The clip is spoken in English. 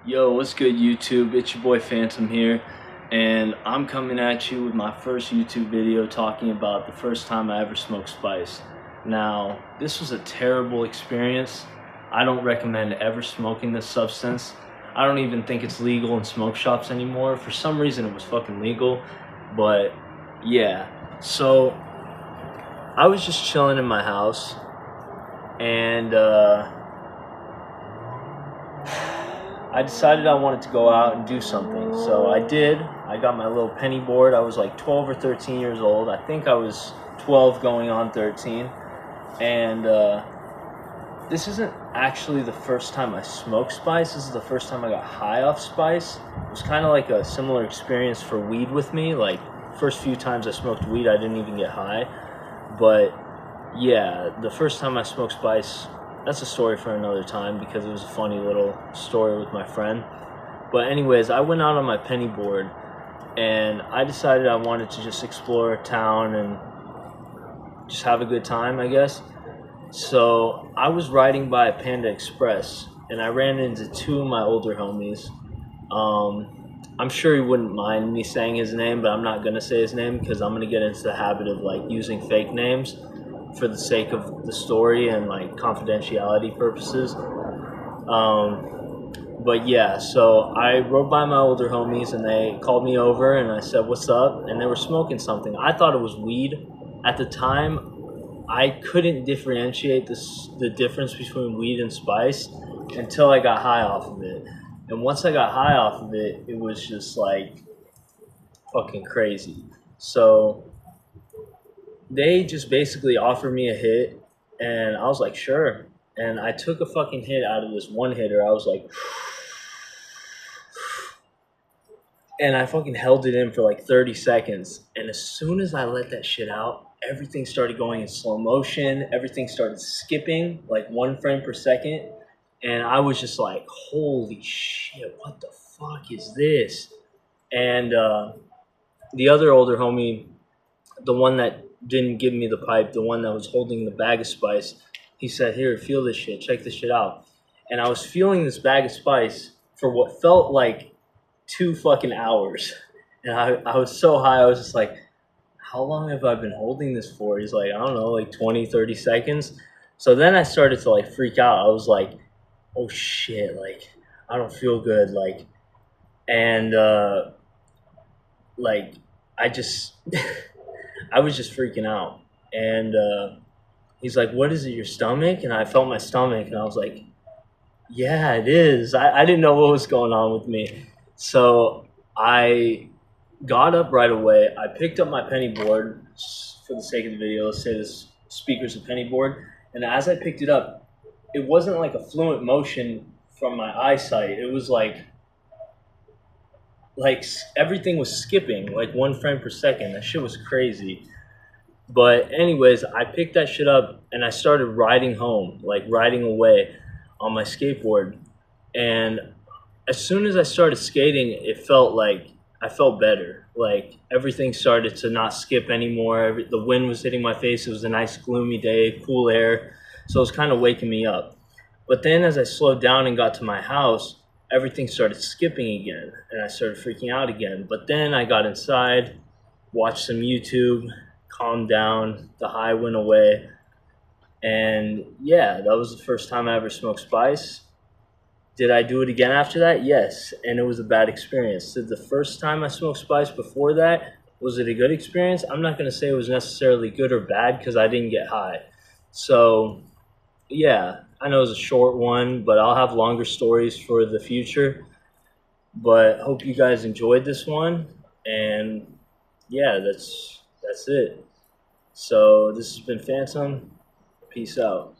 Yo, what's good YouTube? It's your boy Phantom here, and I'm coming at you with my first YouTube video talking about the first time I ever smoked spice. Now, this was a terrible experience. I don't recommend ever smoking this substance. I don't even think it's legal in smoke shops anymore. For some reason it was fucking legal, but yeah. So, I was just chilling in my house, and I decided I wanted to go out and do something. So I did. I got my little penny board. I was like 12 or 13 years old. I think I was 12 going on 13. And this isn't actually the first time I smoked spice. This is the first time I got high off spice. It was kind of like a similar experience for weed with me. Like, first few times I smoked weed, I didn't even get high. But yeah, the first time I smoked spice, that's a story for another time because it was a funny little story with my friend. But anyways, I went out on my penny board and I decided I wanted to just explore town and just have a good time, I guess. So I was riding by Panda Express and I ran into two of my older homies. I'm sure he wouldn't mind me saying his name, but I'm not gonna say his name because I'm gonna get into the habit of like using fake names for the sake of the story and like confidentiality purposes. But yeah, so I rode by my older homies and they called me over and I said, "What's up?" And they were smoking something. I thought it was weed. At the time, I couldn't differentiate the difference between weed and spice until I got high off of it. And once I got high off of it, it was just like fucking crazy. So they just basically offered me a hit and I was like, sure. And I took a fucking hit out of this one hitter. I was like, and I fucking held it in for like 30 seconds. And as soon as I let that shit out, everything started going in slow motion. Everything started skipping like 1 frame per second. And I was just like, holy shit, what the fuck is this? And the other older homie, the one that didn't give me the pipe, the one that was holding the bag of spice, he said, "Here, feel this shit. Check this shit out." And I was feeling this bag of spice for what felt like 2 fucking hours. And I was so high, I was just like, how long have I been holding this for? He's like, I don't know, like 20, 30 seconds. So then I started to like freak out. I was like, oh shit, like, I don't feel good. And like, I just, I was just freaking out. And he's like, what is it, your stomach? And I felt my stomach and I was like, yeah, it is. I didn't know what was going on with me. So I got up right away. I picked up my penny board for the sake of the video. Let's say this speaker's a penny board. And as I picked it up, it wasn't like a fluent motion from my eyesight. It was like everything was skipping like 1 frame per second. That shit was crazy. But anyways, I picked that shit up and I started riding home, like riding away on my skateboard. And as soon as I started skating, it felt like I felt better. Like everything started to not skip anymore. The wind was hitting my face. It was a nice gloomy day, cool air. So it was kind of waking me up. But then as I slowed down and got to my house, everything started skipping again and I started freaking out again. But then I got inside, watched some YouTube, calmed down, the high went away. And yeah, that was the first time I ever smoked spice. Did I do it again after that? Yes, and it was a bad experience. Did the first time I smoked spice before that, was it a good experience? I'm not going to say it was necessarily good or bad because I didn't get high. So yeah, I know it's a short one, but I'll have longer stories for the future. But hope you guys enjoyed this one, and yeah, that's it. So this has been Phantom. Peace out.